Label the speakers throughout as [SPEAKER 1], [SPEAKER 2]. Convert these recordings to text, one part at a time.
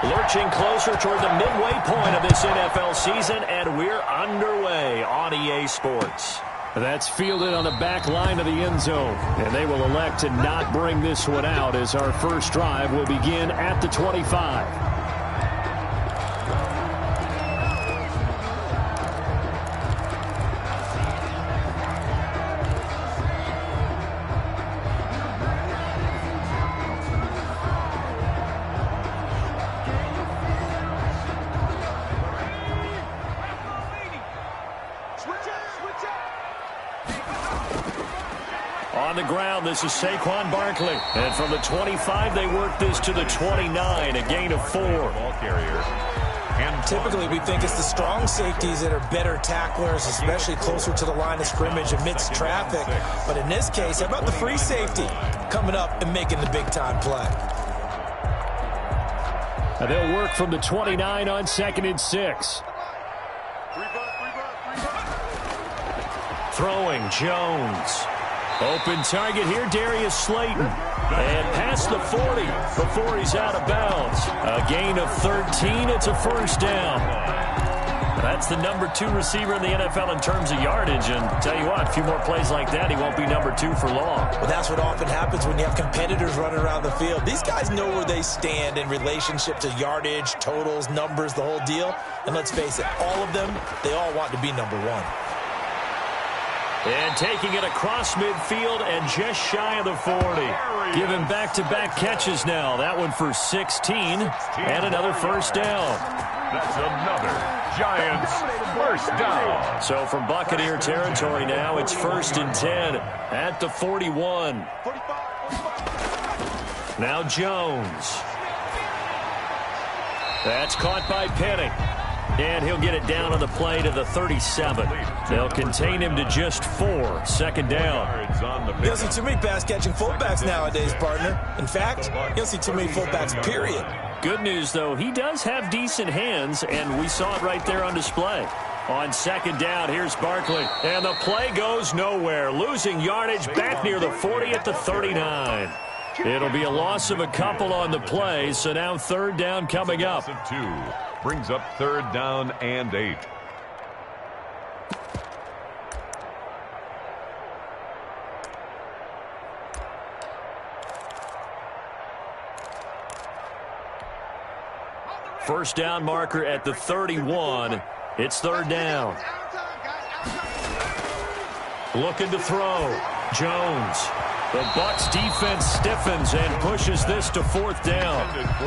[SPEAKER 1] Lurching closer toward the midway point of this NFL season, and we're underway on EA Sports.
[SPEAKER 2] That's fielded on the back line of the end zone, and they will elect to not bring this one out as our first drive will begin at the 25. On the ground, this is Saquon Barkley. And from the 25, they work this to the 29, a gain of 4.
[SPEAKER 3] Ball carrier. And
[SPEAKER 4] typically, we think it's the strong safeties that are better tacklers, especially closer to the line of scrimmage amidst traffic. But in this case, how about the free safety coming up and making the big-time play?
[SPEAKER 2] And they'll work from the 29 on 2nd and 6.
[SPEAKER 1] Throwing, Jones. Open target here, Darius Slayton. And past the 40 before he's out of bounds. A gain of 13. It's a first down. That's the number 2 receiver in the NFL in terms of yardage. And tell you what, a few more plays like that, he won't be number 2 for long.
[SPEAKER 4] Well, that's what often happens when you have competitors running around the field. These guys know where they stand in relationship to yardage, totals, numbers, the whole deal. And let's face it, all of them, they all want to be number 1.
[SPEAKER 1] And taking it across midfield and just shy of the 40. Giving back-to-back catches now. That one for 16 and another first down.
[SPEAKER 3] That's another Giants first down.
[SPEAKER 1] So from Buccaneer territory now, it's 1st and 10 at the 41. Now Jones. That's caught by Penning. And he'll get it down on the play to the 37. They'll contain him to just 4. 2nd down.
[SPEAKER 4] You don't see too many pass-catching fullbacks nowadays, partner. In fact, you don't see too many fullbacks, period.
[SPEAKER 1] Good news, though, he does have decent hands, and we saw it right there on display. On 2nd down, here's Barkley. And the play goes nowhere. Losing yardage back near the 40 at the 39. It'll be a loss of a couple on the play, so now 3rd down coming up.
[SPEAKER 3] 2 brings up 3rd down and 8.
[SPEAKER 1] First down marker at the 31. It's 3rd down. Looking to throw. Jones. The Bucs defense stiffens and pushes this to 4th down.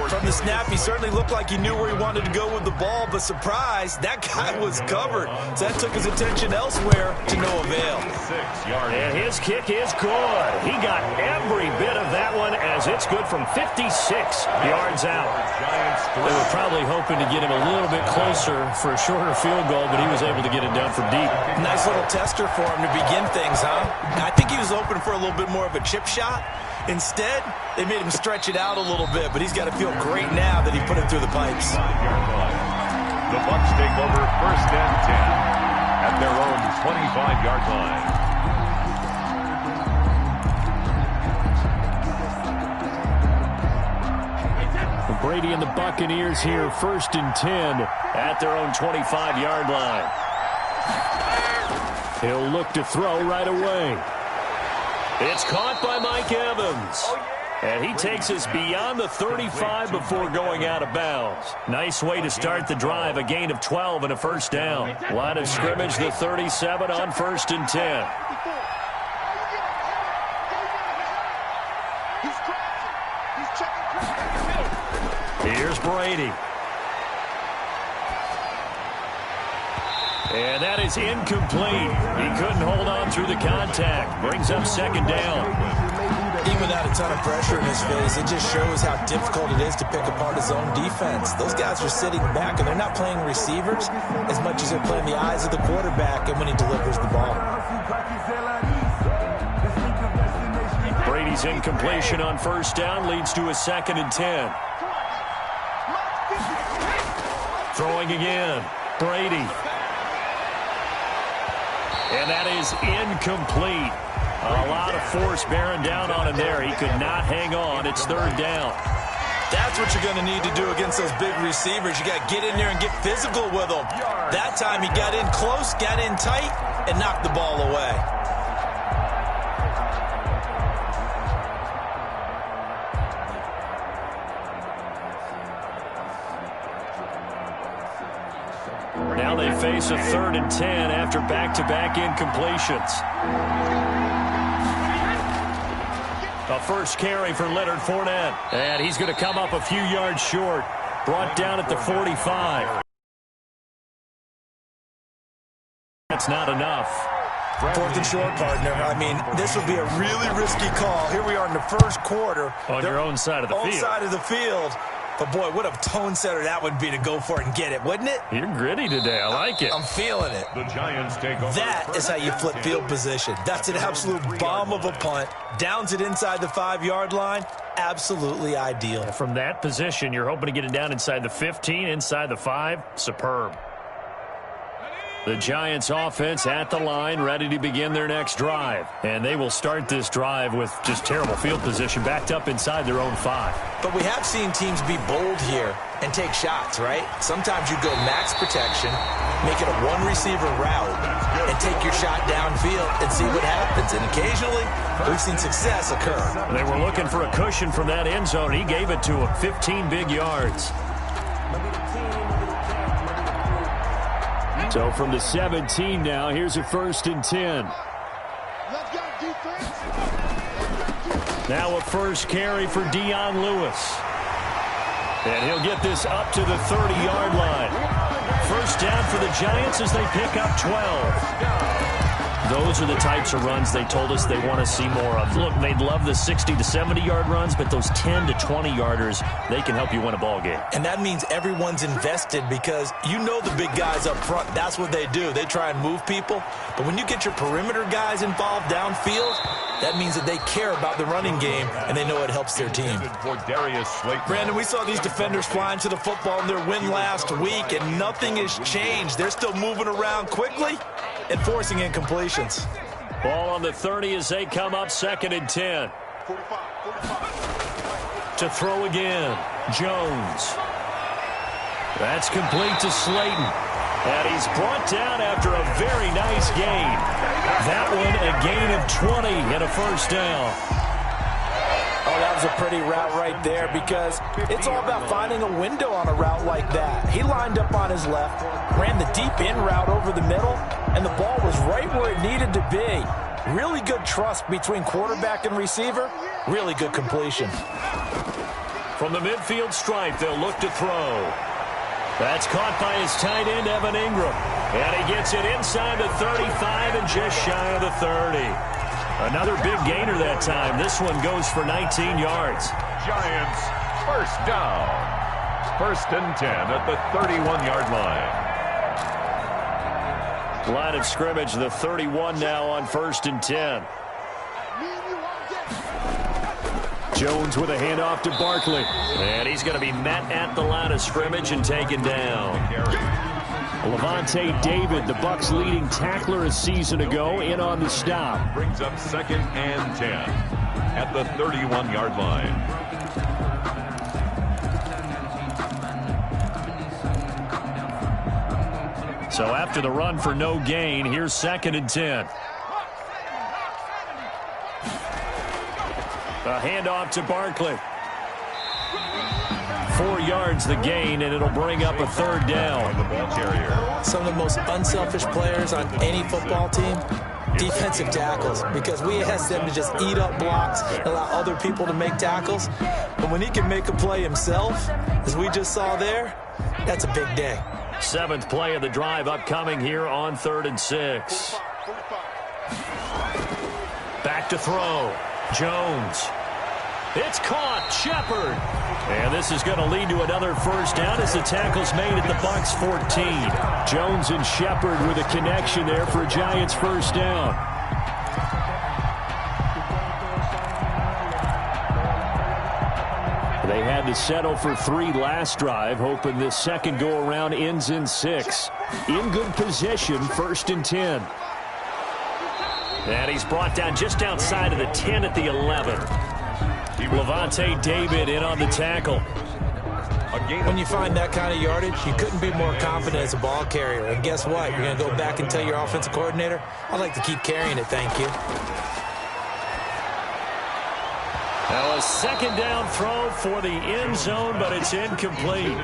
[SPEAKER 4] From the snap, he certainly looked like he knew where he wanted to go with the ball, but surprise, that guy was covered. So that took his attention elsewhere to no avail.
[SPEAKER 1] And his kick is good. He got every bit of that one as it's good from 56 yards out. They were probably hoping to get him a little bit closer for a shorter field goal, but he was able to get it done from deep.
[SPEAKER 4] Nice little tester for him to begin things, huh? I think he was hoping for a little bit more of a chip shot. Instead, they made him stretch it out a little bit, but he's got to feel great now that he put it through the pipes.
[SPEAKER 3] The Bucs take over 1st and 10 at their own 25-yard line.
[SPEAKER 2] Brady and the Buccaneers here, 1st and 10
[SPEAKER 1] at their own 25-yard line.
[SPEAKER 2] He'll look to throw right away.
[SPEAKER 1] It's caught by Mike Evans. And he takes us beyond the 35 before going out of bounds. Nice way to start the drive, a gain of 12 and a first down. Line of scrimmage, the 37 on 1st and 10. Here's Brady. And that is incomplete. He couldn't hold on through the contact. Brings up 2nd down.
[SPEAKER 4] Even without a ton of pressure in his face, it just shows how difficult it is to pick apart his own defense. Those guys are sitting back, and they're not playing receivers as much as they're playing the eyes of the quarterback and when he delivers the ball.
[SPEAKER 1] Brady's incompletion on 1st down leads to a 2nd and 10. Throwing again. Brady. And that is incomplete. A lot of force bearing down on him there. He could not hang on. It's 3rd down.
[SPEAKER 4] That's what you're going to need to do against those big receivers. You got to get in there and get physical with them. That time he got in close, got in tight, and knocked the ball away.
[SPEAKER 1] Now they face a 3rd and 10 after back-to-back incompletions. A first carry for Leonard Fournette. And he's going to come up a few yards short. Brought down at the 45. That's not enough.
[SPEAKER 4] 4th and short, partner. I mean, this would be a really risky call. Here we are in the first quarter.
[SPEAKER 1] On your own side of the field.
[SPEAKER 4] Own side of the field. But, boy, what a tone setter that would be to go for it and get it, wouldn't it?
[SPEAKER 1] You're gritty today. I like it.
[SPEAKER 4] I'm feeling it.
[SPEAKER 3] The Giants take over.
[SPEAKER 4] That is how you flip field position. That's an absolute bomb of a punt. Downs it inside the 5-yard line. Absolutely ideal.
[SPEAKER 1] From that position, you're hoping to get it down inside the 15, inside the 5. Superb. The Giants offense at the line, ready to begin their next drive. And they will start this drive with just terrible field position, backed up inside their own 5.
[SPEAKER 4] But we have seen teams be bold here and take shots, right? Sometimes you go max protection, make it a one-receiver route, and take your shot downfield and see what happens. And occasionally, we've seen success occur.
[SPEAKER 1] They were looking for a cushion from that end zone. He gave it to him, 15 big yards. So from the 17 now, here's a 1st and 10. Now a first carry for Dion Lewis. And he'll get this up to the 30-yard line. First down for the Giants as they pick up 12. Those are the types of runs they told us they want to see more of. Look, they'd love the 60 to 70-yard runs, but those 10 to 20-yarders, they can help you win a ball game.
[SPEAKER 4] And that means everyone's invested because you know the big guys up front, that's what they do. They try and move people. But when you get your perimeter guys involved downfield, that means that they care about the running game, and they know it helps their team. Brandon, we saw these defenders flying to the football in their win last week, and nothing has changed. They're still moving around quickly and forcing incompletions.
[SPEAKER 1] Ball on the 30 as they come up 2nd and 10. To throw again, Jones. That's complete to Slayton. And he's brought down after a very nice gain. That one a gain of 20 and a first down.
[SPEAKER 4] Oh, that was a pretty route right there because it's all about finding a window on a route like that. He lined up on his left, ran the deep in route over the middle, and the ball was right where it needed to be. Really good trust between quarterback and receiver. Really good completion.
[SPEAKER 1] From the midfield stripe, they'll look to throw. That's caught by his tight end, Evan Ingram. And he gets it inside the 35 and just shy of the 30. Another big gainer that time. This one goes for 19 yards.
[SPEAKER 3] Giants, first down. 1st and 10 at the 31-yard line.
[SPEAKER 1] Line of scrimmage, the 31 now on 1st and 10. Jones with a handoff to Barkley. And he's going to be met at the line of scrimmage and taken down. Levante David, the Bucs' leading tackler a season ago, in on the stop.
[SPEAKER 3] Brings up 2nd and 10 at the 31-yard line.
[SPEAKER 1] So after the run for no gain, here's 2nd and 10. A handoff to Barkley. 4 yards the gain, and it'll bring up a 3rd down.
[SPEAKER 4] Some of the most unselfish players on any football team, defensive tackles, because we ask them to just eat up blocks and allow other people to make tackles. But when he can make a play himself, as we just saw there, that's a big day.
[SPEAKER 1] 7th play of the drive upcoming here on 3rd and 6. Back to throw. Jones. It's caught. Shepard. And this is going to lead to another first down as the tackle's made at the Bucs 14. Jones and Shepard with a connection there for a Giants first down. They had to settle for 3 last drive, hoping this second go-around ends in 6. In good position, 1st and 10. And he's brought down just outside of the 10 at the 11. Levante David in on the tackle.
[SPEAKER 4] When you find that kind of yardage, you couldn't be more confident as a ball carrier. And guess what? You're going to go back and tell your offensive coordinator, I'd like to keep carrying it, thank you.
[SPEAKER 1] Now a second down throw for the end zone, but it's incomplete.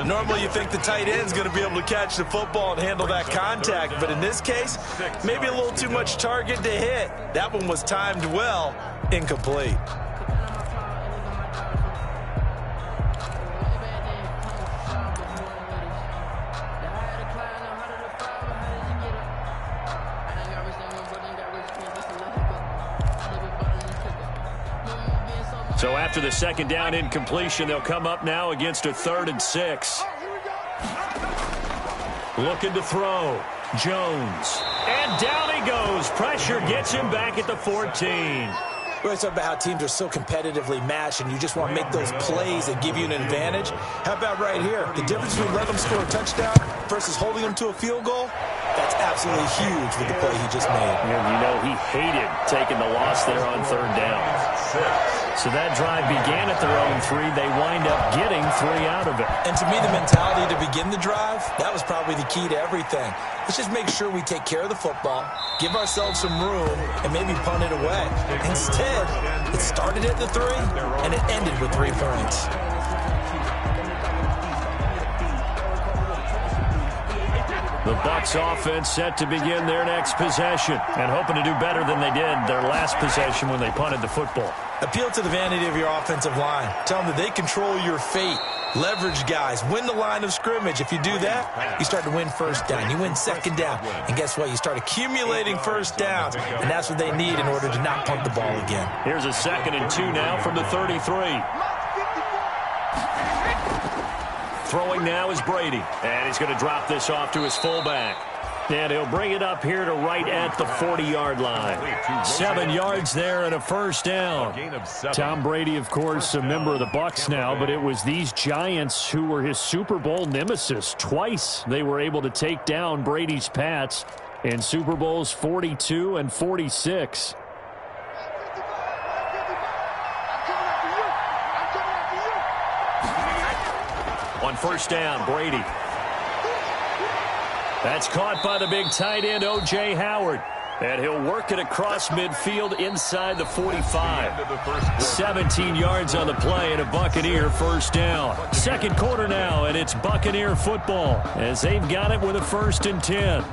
[SPEAKER 4] Normally you think the tight end's going to be able to catch the football and handle that contact, but in this case, maybe a little too much target to hit. That one was timed well, incomplete.
[SPEAKER 1] So after the second down incompletion, they'll come up now against a 3rd and 6. Looking to throw. Jones. And down he goes. Pressure gets him back at the 14.
[SPEAKER 4] We always talk about how teams are so competitively matched, and you just want to make those plays that give you an advantage. How about right here? The difference between letting them score a touchdown versus holding them to a field goal, that's absolutely huge with the play he just made.
[SPEAKER 1] And you know he hated taking the loss there on 3rd down. So that drive began at their own 3. They wind up getting 3 out of it.
[SPEAKER 4] And to me, the mentality to begin the drive, that was probably the key to everything. Let's just make sure we take care of the football, give ourselves some room, and maybe punt it away. Instead, it started at the 3, and it ended with 3 points.
[SPEAKER 1] The Bucs offense set to begin their next possession and hoping to do better than they did their last possession when they punted the football.
[SPEAKER 4] Appeal to the vanity of your offensive line. Tell them that they control your fate. Leverage guys. Win the line of scrimmage. If you do that, you start to win 1st down. You win 2nd down. And guess what? You start accumulating 1st downs. And that's what they need in order to not punt the ball again.
[SPEAKER 1] Here's a 2nd and 2 now from the 33. Throwing now is Brady. And he's going to drop this off to his fullback. And he'll bring it up here to right at the 40-yard line. 7 yards there and a 1st down. Tom Brady, of course, a member of the Bucs now, but it was these Giants who were his Super Bowl nemesis. Twice they were able to take down Brady's Pats in Super Bowls 42 and 46. On 1st down, Brady. That's caught by the big tight end, O.J. Howard. And he'll work it across midfield inside the 45. 17 yards on the play and a Buccaneer 1st down. 2nd quarter now, and it's Buccaneer football as they've got it with a 1st and 10.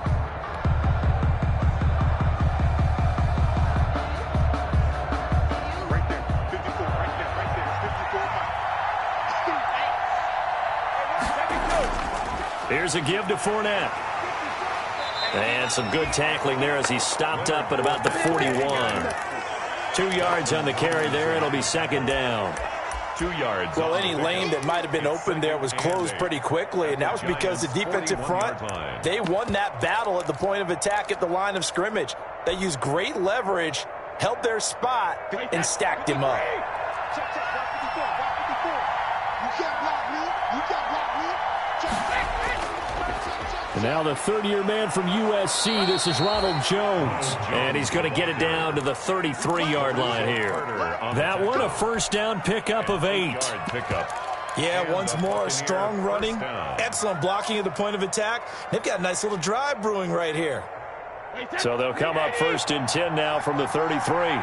[SPEAKER 1] Here's a give to Fournette. And some good tackling there as he stopped up at about the 41. 2 yards on the carry there. It'll be 2nd down.
[SPEAKER 3] 2 yards.
[SPEAKER 4] Well, any lane that might have been open there was closed pretty quickly, and that was because the defensive front, they won that battle at the point of attack at the line of scrimmage. They used great leverage, held their spot, and stacked him up.
[SPEAKER 1] And now the 3rd-year man from USC, this is Ronald Jones. And he's going to get it down to the 33-yard line here. That one, a 1st down pickup of 8.
[SPEAKER 4] Yeah, once more, strong running, excellent blocking at the point of attack. They've got a nice little drive brewing right here.
[SPEAKER 1] So they'll come up 1st and 10 now from the 33.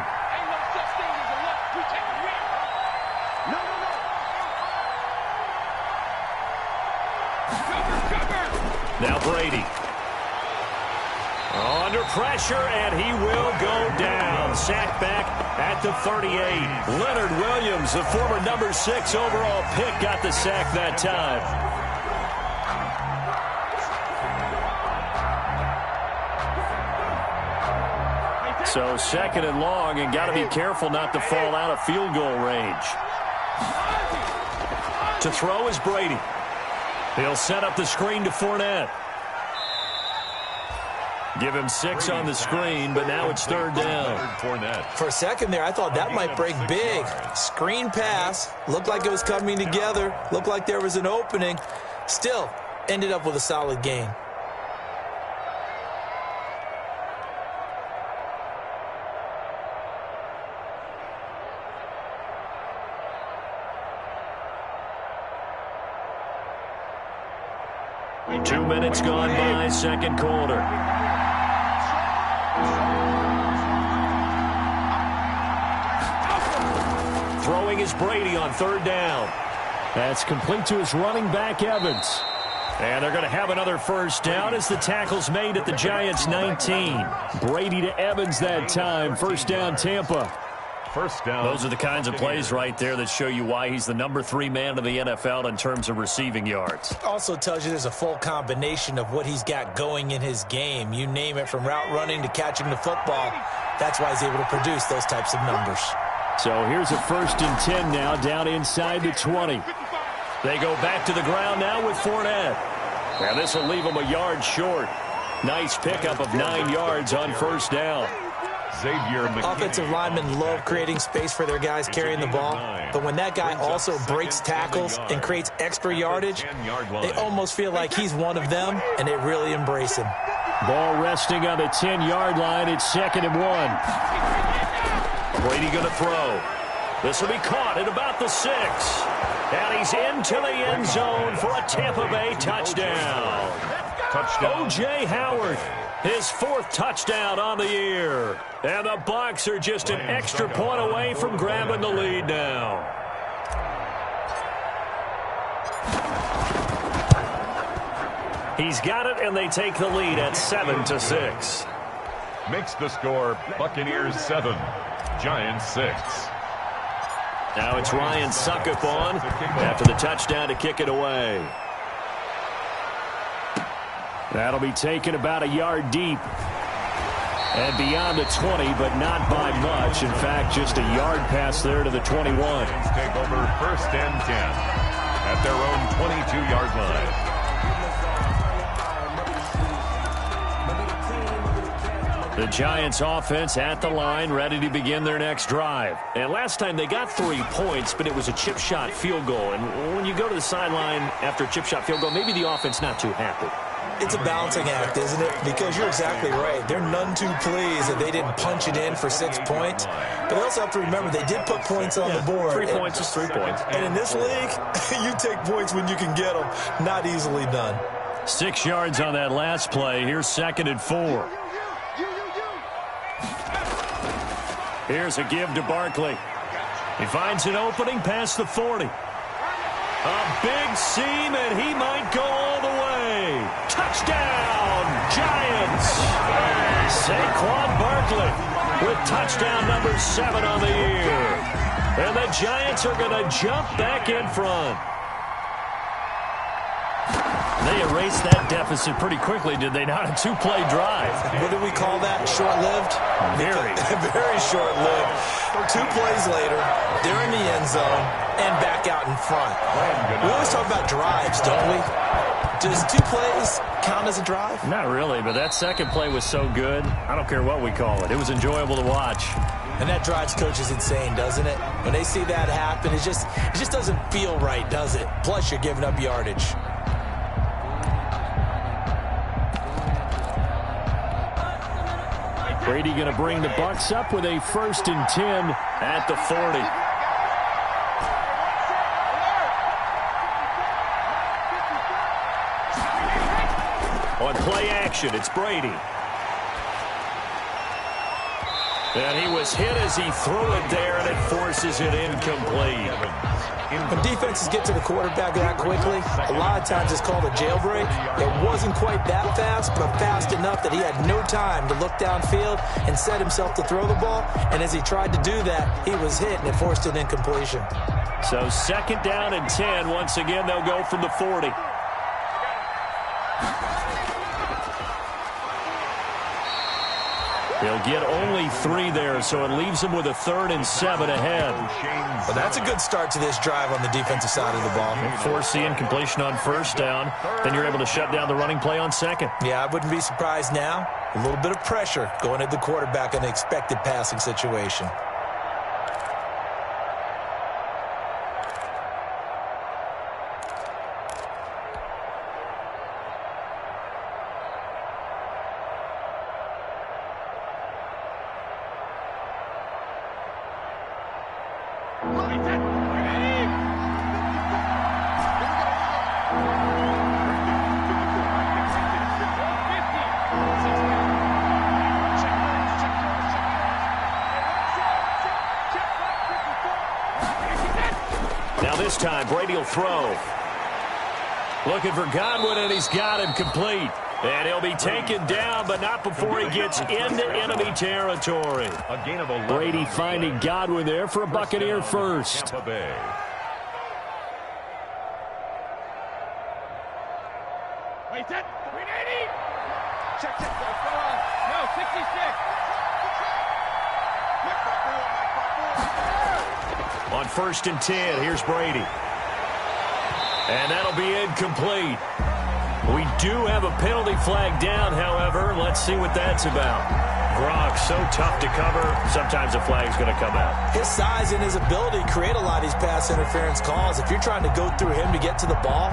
[SPEAKER 1] Now Brady. Under pressure, and he will go down. Sacked back at the 38. Leonard Williams, the former number 6 overall pick, got the sack that time. So 2nd and long, and got to be careful not to fall out of field goal range. To throw is Brady. He'll set up the screen to Fournette. Give him 6 on the screen, but now it's 3rd down.
[SPEAKER 4] For a second there, I thought that might break big. Screen pass. Looked like it was coming together. Looked like there was an opening. Still, ended up with a solid gain.
[SPEAKER 1] 2 minutes gone by, second quarter. Throwing is Brady on third down.
[SPEAKER 2] That's complete to his running back, Evans.
[SPEAKER 1] And they're going to have another first down as the tackle's made at the Giants' 19.
[SPEAKER 2] Brady to Evans that time. First down, Tampa.
[SPEAKER 3] First down.
[SPEAKER 1] Those are the kinds of plays right there that show you why he's the number 3 man in the NFL in terms of receiving yards.
[SPEAKER 4] Also tells you there's a full combination of what he's got going in his game. You name it, from route running to catching the football. That's why he's able to produce those types of numbers.
[SPEAKER 2] So here's a 1st and 10 now, down inside the 20.
[SPEAKER 1] They go back to the ground now with Fournette. And this will leave them a yard short. Nice pickup of 9 yards on first down.
[SPEAKER 4] Offensive linemen love creating space for their guys carrying the ball, but when that guy also breaks tackles and creates extra yardage, they almost feel like he's one of them, and they really embrace him.
[SPEAKER 2] Ball resting on the 10-yard line. It's 2nd and 1.
[SPEAKER 1] Brady going to throw. This will be caught at about the 6. And he's into the end zone for a Tampa Bay touchdown. O.J. Howard, his 4th touchdown on the year. And the Bucs are just an extra point away from grabbing the lead now. He's got it, and they take the lead at 7-6.
[SPEAKER 3] Makes the score Buccaneers 7, Giants 6.
[SPEAKER 1] Now it's Ryan Suckup on after the touchdown to kick it away.
[SPEAKER 2] That'll be taken about a yard deep. And beyond the 20, but not by much. In fact, just a yard pass there to the 21.
[SPEAKER 3] Take over 1st and 10 at their own 22-yard line.
[SPEAKER 1] The Giants offense at the line, ready to begin their next drive. And last time they got 3 points, but it was a chip shot field goal. And when you go to the sideline after a chip shot field goal, maybe the offense not too happy.
[SPEAKER 4] It's a balancing act, isn't it? Because you're exactly right. They're none too pleased that they didn't punch it in for 6 points. But they also have to remember they did put points on the board.
[SPEAKER 1] 3 points is 3 points.
[SPEAKER 4] And in this league, you take points when you can get them. Not easily done.
[SPEAKER 1] 6 yards on that last play. Here's 2nd and 4. Here's a give to Barkley. He finds an opening past the 40. A big seam, and he might go all the way. Touchdown, Giants. Saquon Barkley with touchdown number 7 on the year. And the Giants are going to jump back in front. They erased that deficit pretty quickly, did they not? A 2-play drive.
[SPEAKER 4] What do we call that? Short-lived?
[SPEAKER 1] Very.
[SPEAKER 4] Very short-lived. 2 plays later, they're in the end zone and back out in front. We always talk about drives, don't we? Does 2 plays count as a drive?
[SPEAKER 1] Not really, but that second play was so good. I don't care what we call it. It was enjoyable to watch.
[SPEAKER 4] And that drives coaches insane, doesn't it? When they see that happen, it just doesn't feel right, does it? Plus, you're giving up yardage.
[SPEAKER 2] Brady going to bring the Bucs up with a 1st and 10
[SPEAKER 1] at the 40. On play action, it's Brady. And he was hit as he threw it there, and it forces it incomplete.
[SPEAKER 4] When defenses get to the quarterback that quickly, a lot of times it's called a jailbreak. It wasn't quite that fast, but fast enough that he had no time to look downfield and set himself to throw the ball. And as he tried to do that, he was hit, and it forced an incompletion.
[SPEAKER 1] So 2nd down and 10. Once again, they'll go from the 40. They'll get only 3 there, so it leaves them with a 3rd and 7 ahead.
[SPEAKER 4] Well, that's a good start to this drive on the defensive side of the ball.
[SPEAKER 1] Force the incompletion on 1st down. Then you're able to shut down the running play on 2nd.
[SPEAKER 4] Yeah, I wouldn't be surprised now. A little bit of pressure going at the quarterback in an expected passing situation.
[SPEAKER 1] Brady will throw. Looking for Godwin, and he's got him complete. And he'll be taken down, but not before he gets into enemy territory.
[SPEAKER 3] A gain of 11.
[SPEAKER 2] Brady finding Godwin there for a Buccaneer first.
[SPEAKER 3] Tampa Bay.
[SPEAKER 5] Wait, set. 380. Check, go on. No, 66.
[SPEAKER 1] On 1st and 10, here's Brady. And that'll be incomplete. We do have a penalty flag down, however. Let's see what that's about. Gronk, so tough to cover. Sometimes a flag's going to come out.
[SPEAKER 4] His size and his ability create a lot of these pass interference calls. If you're trying to go through him to get to the ball,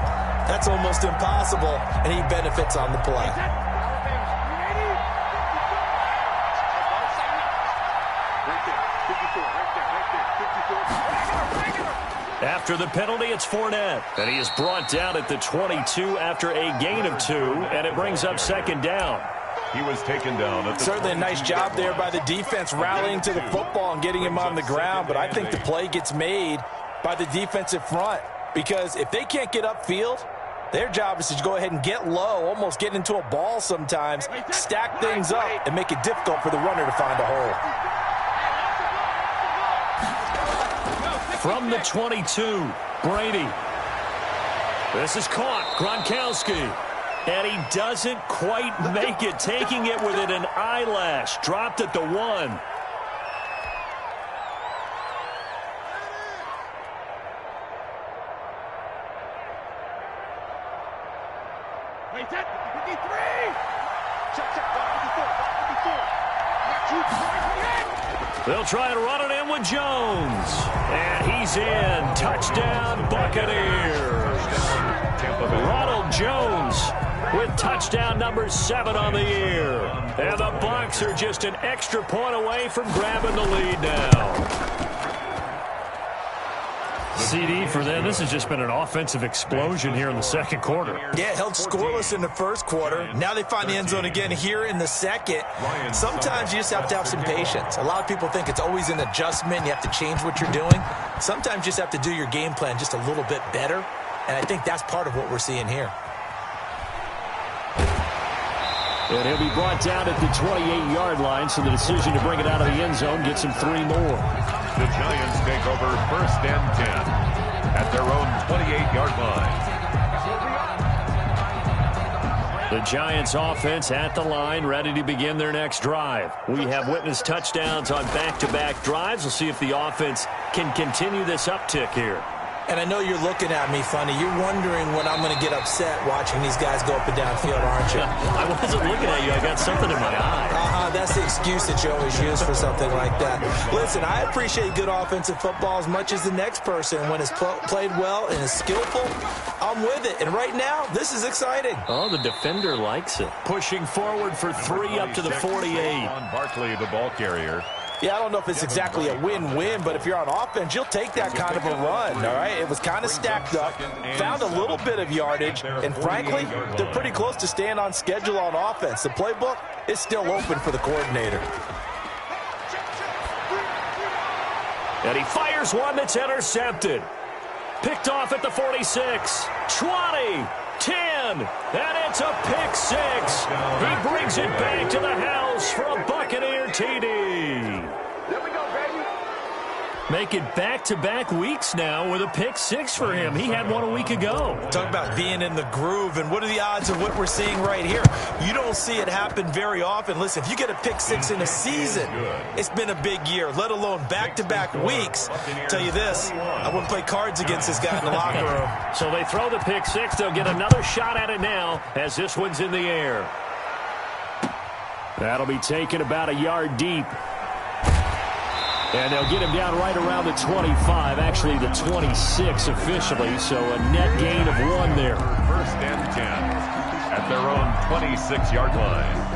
[SPEAKER 4] that's almost impossible, and he benefits on the play.
[SPEAKER 1] After the penalty, it's Fournette. And he is brought down at the 22 after a gain of 2, and it brings up 2nd down.
[SPEAKER 3] He was taken down at the
[SPEAKER 4] Certainly a nice job there by the defense rallying to the football and getting him on the ground, but I think the play gets made by the defensive front, because if they can't get upfield, their job is to go ahead and get low, almost get into a ball sometimes, stack things up, and make it difficult for the runner to find a hole.
[SPEAKER 1] From the 22, Brady. This is caught. Gronkowski. And he doesn't quite make it, taking it within an eyelash. Dropped at the 1.
[SPEAKER 5] Wait, set. 53. Check, 54.
[SPEAKER 1] They'll try and run it in with Jones. And he's in. Touchdown, Buccaneers. Ronald Jones with touchdown number 7 on the year. And the Bucs are just an extra point away from grabbing the lead now.
[SPEAKER 2] CD for them. This has just been an offensive explosion here in the second quarter.
[SPEAKER 4] Yeah, held scoreless in the first quarter. Now they find the end zone again here in the second. Sometimes you just have to have some patience. A lot of people think it's always an adjustment. You have to change what you're doing. Sometimes you just have to do your game plan just a little bit better. And I think that's part of what we're seeing here.
[SPEAKER 2] And he'll be brought down at the 28-yard line, so the decision to bring it out of the end zone gets him 3 more.
[SPEAKER 3] The Giants take over 1st and 10 at their own 28-yard line.
[SPEAKER 1] The Giants offense at the line, ready to begin their next drive. We have witnessed touchdowns on back-to-back drives. We'll see if the offense can continue this uptick here.
[SPEAKER 4] And I know you're looking at me funny. You're wondering when I'm going to get upset watching these guys go up and down field, aren't you?
[SPEAKER 1] I wasn't looking at you. I got something in my eye.
[SPEAKER 4] That's the excuse that you always use for something like that. Listen, I appreciate good offensive football as much as the next person. When it's played well and is skillful, I'm with it. And right now, this is exciting.
[SPEAKER 1] Oh, the defender likes it. Pushing forward for 3 up to the 48.
[SPEAKER 3] On Barkley, the ball carrier.
[SPEAKER 4] Yeah, I don't know if it's exactly a win-win, but if you're on offense, you'll take that kind of a run, all right? It was kind of stacked up, found a little bit of yardage, and frankly, they're pretty close to staying on schedule on offense. The playbook is still open for the coordinator.
[SPEAKER 1] And he fires one that's intercepted. Picked off at the 46, 20, 10, and it's a pick 6. He brings it back to the house for a Buccaneer TD.
[SPEAKER 5] There we go, baby.
[SPEAKER 1] Make it back-to-back weeks now with a pick 6 for him. He had one a week ago.
[SPEAKER 4] Talk about being in the groove, and what are the odds of what we're seeing right here? You don't see it happen very often. Listen, if you get a pick 6 in a season, it's been a big year, let alone back-to-back weeks. Tell you this, I wouldn't play cards against this guy in the locker room.
[SPEAKER 1] So they throw the pick 6. They'll get another shot at it now as this one's in the air. That'll be taken about a yard deep. And they'll get him down right around the 25, actually the 26 officially, so a net gain of 1 there.
[SPEAKER 3] 1st and 10 at their own 26-yard line.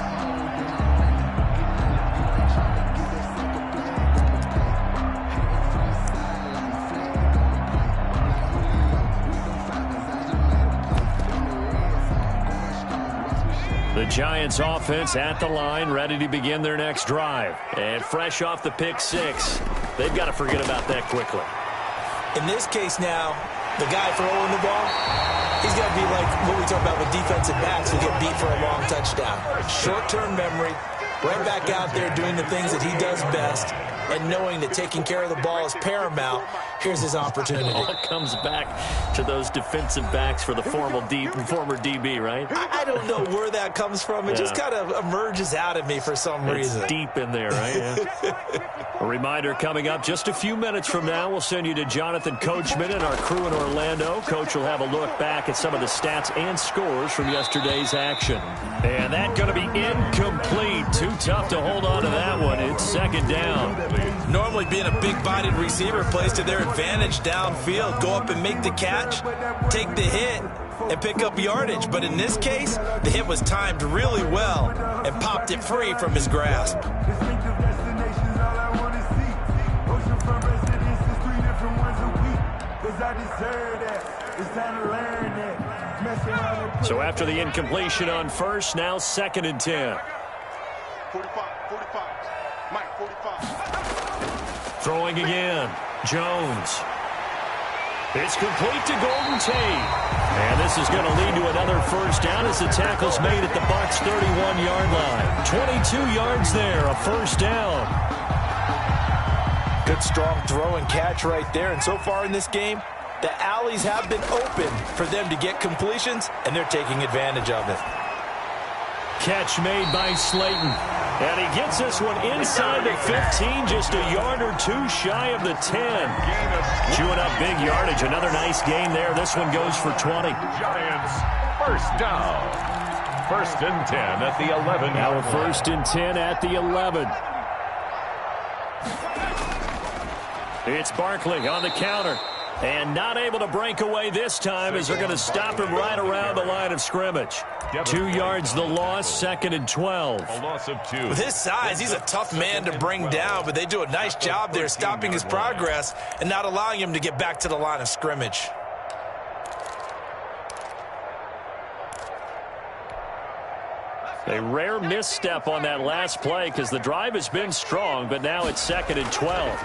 [SPEAKER 1] The Giants offense at the line, ready to begin their next drive. And fresh off the pick 6, they've got to forget about that quickly.
[SPEAKER 4] In this case now, The guy throwing the ball, he's got to be like what we talk about with defensive backs who get beat for a long touchdown. Short-term memory, right back out there doing the things that he does best, and knowing that taking care of the ball is paramount. Here's his opportunity.
[SPEAKER 2] It all comes back to those defensive backs for the former DB, right?
[SPEAKER 4] I don't know where that comes from. It just kind of emerges out of me for some reason.
[SPEAKER 2] It's deep in there, right? Yeah. A reminder coming up just a few minutes from now. We'll send you to Jonathan Coachman and our crew in Orlando. Coach will have a look back at some of the stats and scores from yesterday's action. And that's going to be incomplete. Too tough to hold on to that one. It's second down.
[SPEAKER 4] Normally being a big-bodied receiver plays to their advantage downfield. Go up and make the catch, take the hit, and pick up yardage. But in this case, the hit was timed really well and popped it free from his grasp.
[SPEAKER 2] So after the incompletion on first, now second and 10.
[SPEAKER 5] 45. Mike, 45.
[SPEAKER 2] Throwing again. Jones. It's complete to Golden Tate. And this is going to lead to another first down as the tackle's made at the Bucs' 31-yard line. 22 yards there, a first down.
[SPEAKER 4] Good, strong throw and catch right there. And so far in this game, the alleys have been open for them to get completions, and they're taking advantage of it.
[SPEAKER 2] Catch made by Slayton. And he gets this one inside the 15, just a yard or two shy of the 10. Chewing up big yardage. Another nice gain there. This one goes for 20.
[SPEAKER 3] Giants, first down. First and 10 at the 11.
[SPEAKER 2] Now a first and 10 at the 11. It's Barkley on the counter. And not able to break away this time as they're going to stop him right around the line of scrimmage. 2 yards the loss, second and 12.
[SPEAKER 3] A loss of 2.
[SPEAKER 4] With his size, he's a tough man to bring down, but they do a nice job there stopping his progress and not allowing him to get back to the line of scrimmage.
[SPEAKER 2] A rare misstep on that last play because the drive has been strong, but now it's second and 12.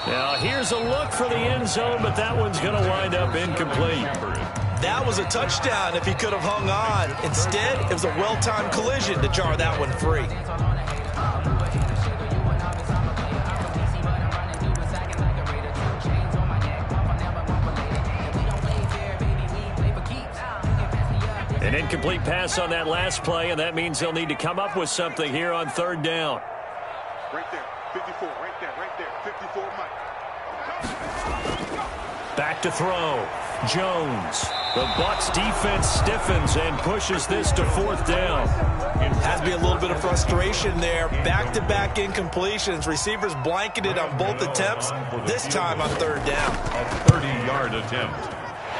[SPEAKER 2] Now, here's a look for the end zone, but that one's going to wind up incomplete.
[SPEAKER 4] That was a touchdown if he could have hung on. Instead, it was a well-timed collision to jar that one free.
[SPEAKER 2] An incomplete pass on that last play, and that means they'll need to come up with something here on third down.
[SPEAKER 5] Right there, 54, right there, 54, Mike.
[SPEAKER 2] Back to throw. Jones. The Bucs defense stiffens and pushes this to fourth down.
[SPEAKER 4] Has to be a little bit of frustration there. Back-to-back incompletions. Receivers blanketed on both attempts, this time on third down.
[SPEAKER 3] A 30-yard attempt.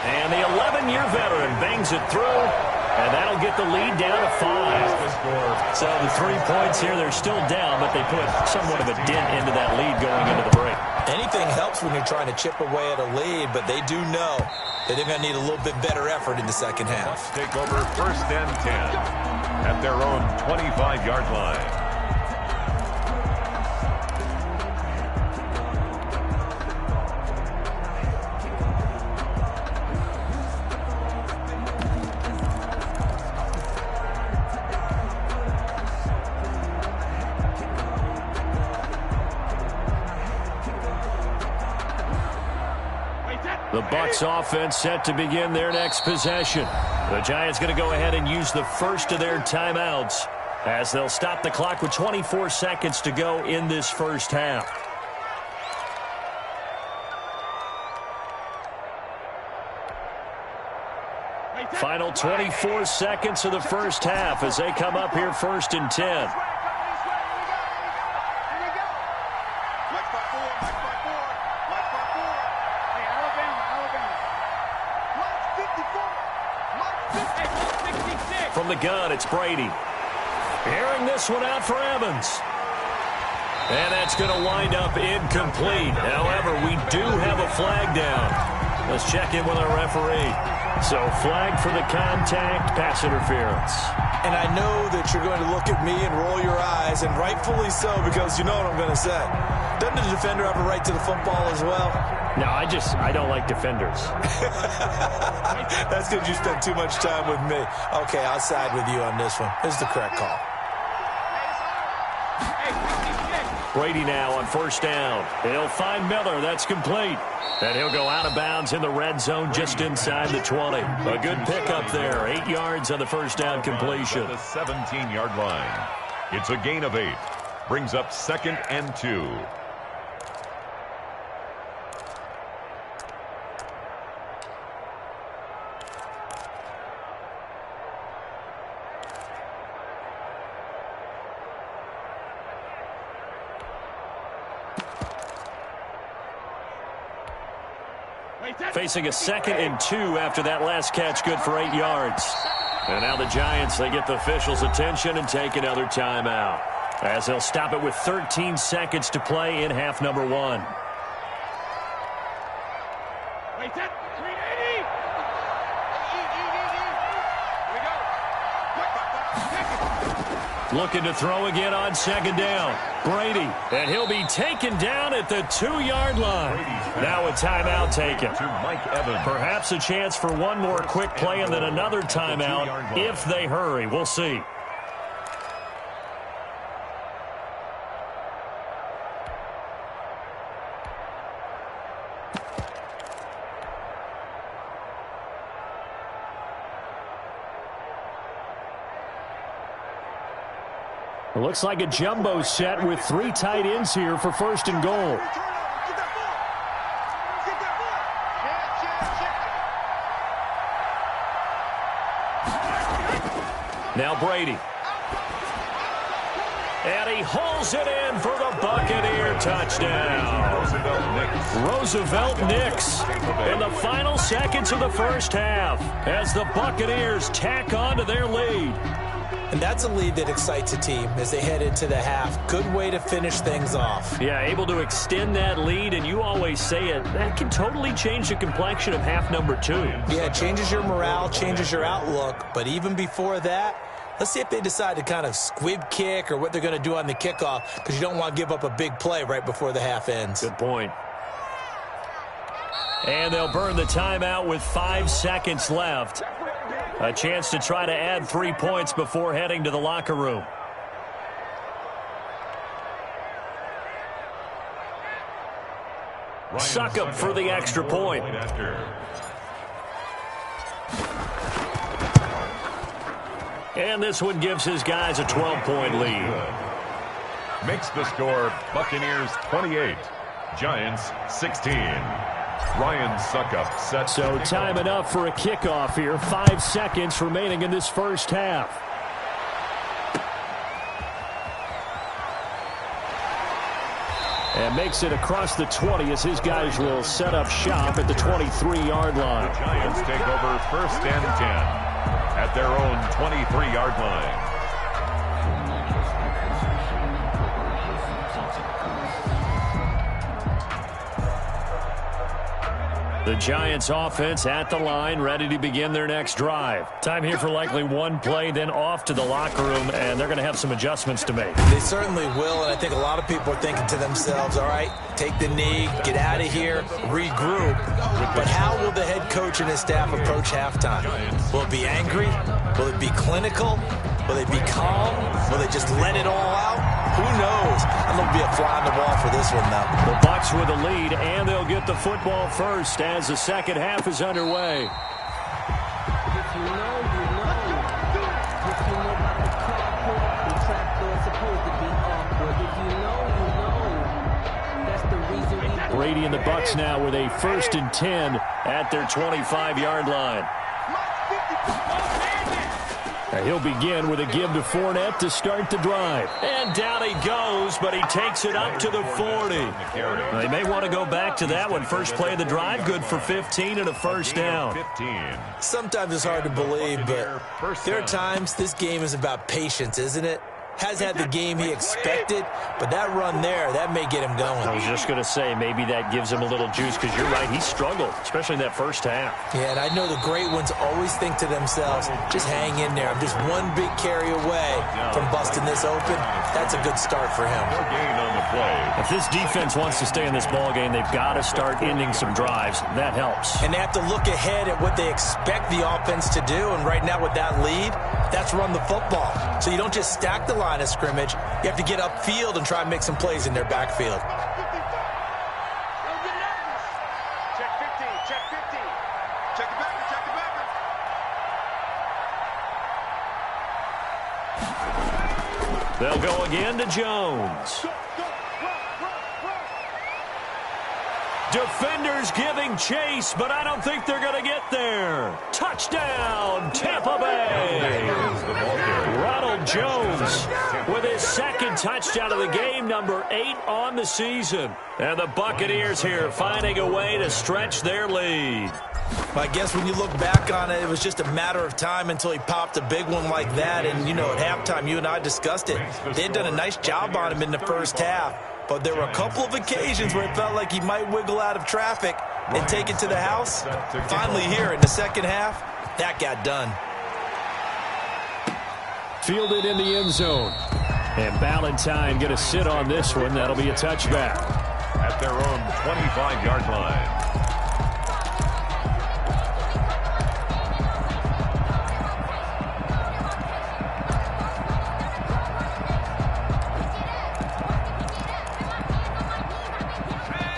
[SPEAKER 2] And the 11-year veteran bangs it through, and that'll get the lead down to 5. So the 3 points here, they're still down, but they put somewhat of a dent into that lead going into the break.
[SPEAKER 4] Anything helps when you're trying to chip away at a lead, but they do know that they're going to need a little bit better effort in the second half.
[SPEAKER 3] Take over first and 10 at their own 25-yard line.
[SPEAKER 2] The Bucs offense set to begin their next possession. The Giants going to go ahead and use the first of their timeouts as they'll stop the clock with 24 seconds to go in this first half. Final 24 seconds of the first half as they come up here first and 10. From the gun, it's Brady. Airing this one out for Evans. And that's going to wind up incomplete. However, we do have a flag down. Let's check in with our referee. So, flag for the contact, pass interference.
[SPEAKER 4] And I know that you're going to look at me and roll your eyes, and rightfully so, because you know what I'm going to say. Doesn't the defender have a right to the football as well?
[SPEAKER 2] No, I don't like defenders.
[SPEAKER 4] That's because you spent too much time with me. Okay, I'll side with you on this one. This is the correct call.
[SPEAKER 2] Brady now on first down. He'll find Miller. That's complete. And he'll go out of bounds in the red zone just inside the 20. A good pickup there. 8 yards on the first down completion.
[SPEAKER 3] The 17-yard line. It's a gain of 8. Brings up 2nd and 2.
[SPEAKER 2] Facing a 2nd and 2 after that last catch, good for 8 yards. And now the Giants, they get the officials' attention and take another timeout, as they'll stop it with 13 seconds to play in half number 1. Looking to throw again on 2nd down. Brady, and he'll be taken down at the 2-yard line. Now a timeout taken.
[SPEAKER 3] To Mike Evans.
[SPEAKER 2] Perhaps a chance for one more quick play and then another timeout if they hurry. We'll see. It looks like a jumbo set with 3 tight ends here for 1st and goal. Now Brady. And he hauls it in for the Buccaneer touchdown. Roosevelt Nix in the final seconds of the first half as the Buccaneers tack on to their lead.
[SPEAKER 4] And that's a lead that excites a team as they head into the half. Good way to finish things off.
[SPEAKER 2] Yeah, able to extend that lead, and you always say it, that can totally change the complexion of half number 2.
[SPEAKER 4] Yeah, it changes your morale, changes your outlook. But even before that, let's see if they decide to kind of squib kick or what they're going to do on the kickoff, because you don't want to give up a big play right before the half ends.
[SPEAKER 2] Good point. And they'll burn the timeout with 5 seconds left. A chance to try to add 3 points before heading to the locker room. Succop for the extra point. And this one gives his guys a 12-point lead.
[SPEAKER 3] Makes the score Buccaneers 28, Giants 16. Ryan Succop set.
[SPEAKER 2] So time enough for a kickoff here. 5 seconds remaining in this first half. And makes it across the 20 as his guys will set up shop at the 23-yard line.
[SPEAKER 3] The Giants take over 1st and 10 at their own 23-yard line.
[SPEAKER 2] The Giants offense at the line, ready to begin their next drive. Time here for likely one play, then off to the locker room, and they're going to have some adjustments to make.
[SPEAKER 4] They certainly will, and I think a lot of people are thinking to themselves, all right, take the knee, get out of here, regroup. But how will the head coach and his staff approach halftime? Will it be angry? Will it be clinical? Will they be calm? Will they just let it all out? Who knows? I'm going to be a fly on the wall for this one, though.
[SPEAKER 2] The Bucs with a lead, and they'll get the football first as the second half is underway.
[SPEAKER 6] If you know, you know. If you know about the carport, the trapdoor supposed to be awkward. If you know, you know. That's the reason we...
[SPEAKER 2] Brady and the Bucs now with a 1st and 10 at their 25-yard line. He'll begin with a give to Fournette to start the drive. And down he goes, but he takes it up to the 40. They may want to go back to that one. First play of the drive, good for 15 and a first down.
[SPEAKER 4] Sometimes it's hard to believe, but there are times this game is about patience, isn't it? has had the game he expected, but that run there, that may get him going.
[SPEAKER 2] I was just going to say, maybe that gives him a little juice, because you're right, he struggled, especially in that first half.
[SPEAKER 4] Yeah, and I know the great ones always think to themselves, just hang in there. I'm just one big carry away from busting this open. That's a good start for him.
[SPEAKER 3] No gain on the play.
[SPEAKER 2] If this defense wants to stay in this ball game, they've got to start ending some drives. That helps.
[SPEAKER 4] And they have to look ahead at what they expect the offense to do, and right now with that lead, that's run the football. So you don't just stack the line of scrimmage. You have to get upfield and try and make some plays in their backfield.
[SPEAKER 5] Check 15, check 15. Check the backer, check the backer.
[SPEAKER 2] They'll go again to Jones. Defenders giving chase, but I don't think they're going to get there. Touchdown, Tampa Bay. Ronald Jones with his second touchdown of the game, number 8 on the season. And the Buccaneers here finding a way to stretch their lead.
[SPEAKER 4] I guess when you look back on it, it was just a matter of time until he popped a big one like that. And, you know, at halftime, you and I discussed it. They had done a nice job on him in the first half. But there were a couple of occasions where it felt like he might wiggle out of traffic and take it to the house. Finally here in the second half, that got done.
[SPEAKER 2] Fielded in the end zone. And Ballantyne going to sit on this one. That'll be a touchback.
[SPEAKER 3] At their own 25-yard line.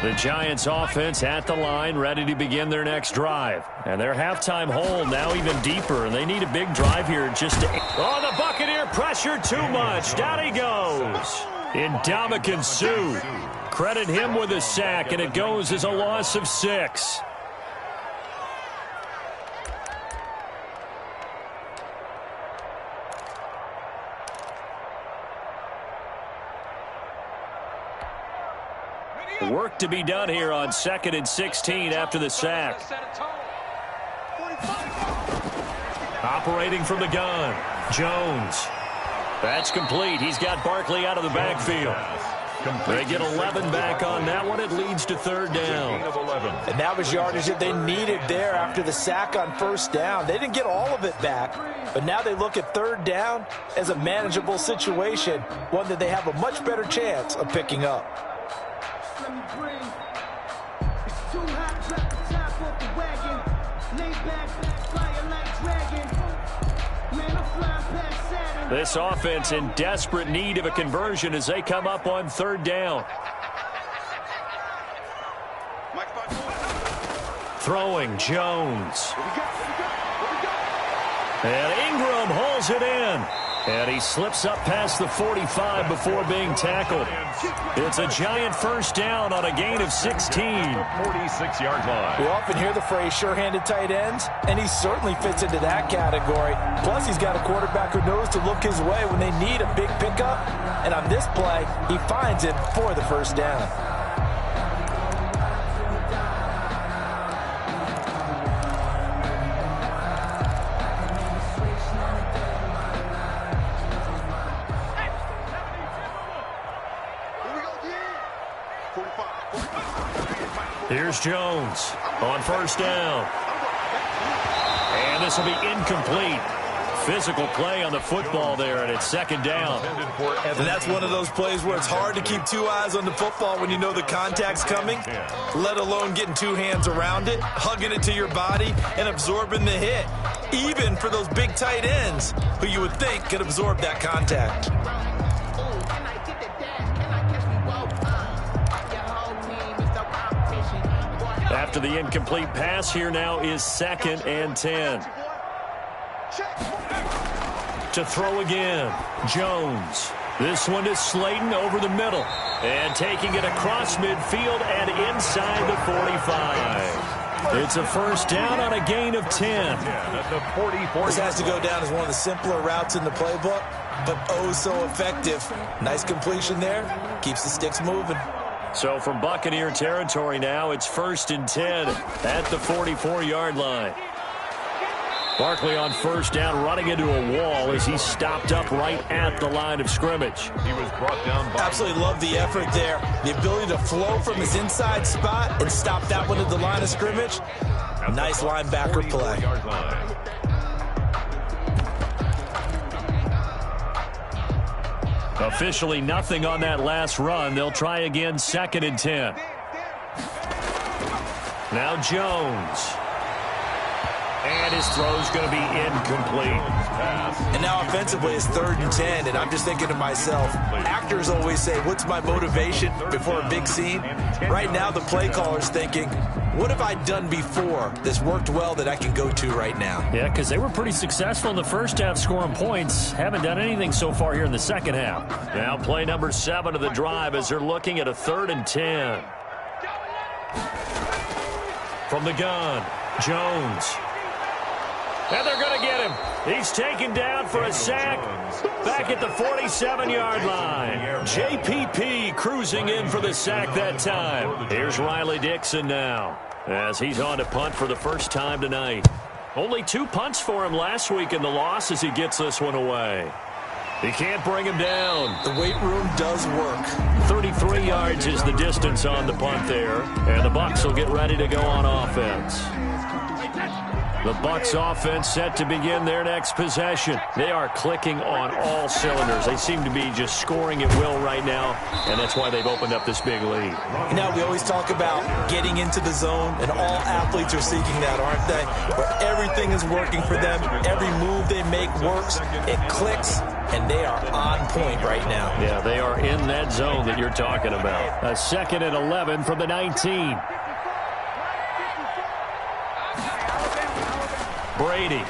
[SPEAKER 2] The Giants offense at the line, ready to begin their next drive. And their halftime hole now even deeper, and they need a big drive here just to... Oh, the Buccaneer pressure too much. Down he goes. Ndamukong Suh. Credit him with a sack, and it goes as a loss of 6. Work to be done here on 2nd and 16 after the sack. Operating from the gun, Jones. That's complete. He's got Barkley out of the backfield. They get 11 back on that one. It leads to 3rd down.
[SPEAKER 4] And that was yardage that they needed there after the sack on 1st down. They didn't get all of it back, but now they look at 3rd down as a manageable situation, one that they have a much better chance of picking up.
[SPEAKER 2] This offense in desperate need of a conversion as they come up on 3rd down. Throwing, Jones. And Ingram hauls it in. And he slips up past the 45 before being tackled. It's a Giant 1st down on a gain of 16.
[SPEAKER 3] 46-yard line.
[SPEAKER 4] We often hear the phrase sure-handed tight ends, and he certainly fits into that category. Plus, he's got a quarterback who knows to look his way when they need a big pickup. And on this play, he finds it for the 1st down.
[SPEAKER 2] Here's Jones on 1st down. And this will be incomplete. Physical play on the football there, and it's 2nd down.
[SPEAKER 4] And that's one of those plays where it's hard to keep 2 eyes on the football when you know the contact's coming, let alone getting 2 hands around it, hugging it to your body, and absorbing the hit, even for those big tight ends who you would think could absorb that contact.
[SPEAKER 2] After the incomplete pass, here now is 2nd and 10. To throw again, Jones. This one is Slayton over the middle. And taking it across midfield and inside the 45. It's a 1st down on a gain of 10.
[SPEAKER 4] This has to go down as one of the simpler routes in the playbook, but oh so effective. Nice completion there. Keeps the sticks moving.
[SPEAKER 2] So from Buccaneer territory now, it's 1st and 10 at the 44-yard line. Barkley on first down, running into a wall as he's stopped up right at the line of scrimmage.
[SPEAKER 3] He was brought down by...
[SPEAKER 4] Absolutely love the effort there. The ability to flow from his inside spot and stop that one at the line of scrimmage. Nice linebacker play.
[SPEAKER 2] Officially nothing on that last run. They'll try again, 2nd and 10. Now Jones. And his throw's going to be incomplete.
[SPEAKER 4] And now offensively it's 3rd and 10, and I'm just thinking to myself, actors always say, what's my motivation before a big scene? Right now the play caller's thinking, what have I done before that's worked well that I can go to right now?
[SPEAKER 2] Yeah, because they were pretty successful in the first half scoring points. Haven't done anything so far here in the second half. Now play number 7 of the drive as they're looking at a 3rd and 10. From the gun, Jones. And they're going to get him. He's taken down for a sack back at the 47-yard line. JPP cruising in for the sack that time. Here's Riley Dixon now as he's on to punt for the first time tonight. Only 2 punts for him last week in the loss as he gets this one away. He can't bring him down.
[SPEAKER 4] The weight room does work.
[SPEAKER 2] 33 yards is the distance on the punt there. And the Bucs will get ready to go on offense. The Bucs offense set to begin their next possession. They are clicking on all cylinders. They seem to be just scoring at will right now, and that's why they've opened up this big lead.
[SPEAKER 4] You know, we always talk about getting into the zone, and all athletes are seeking that, aren't they? Where everything is working for them. Every move they make works. It clicks, and they are on point right now.
[SPEAKER 2] Yeah, they are in that zone that you're talking about. A 2nd and 11 from the 19. Brady.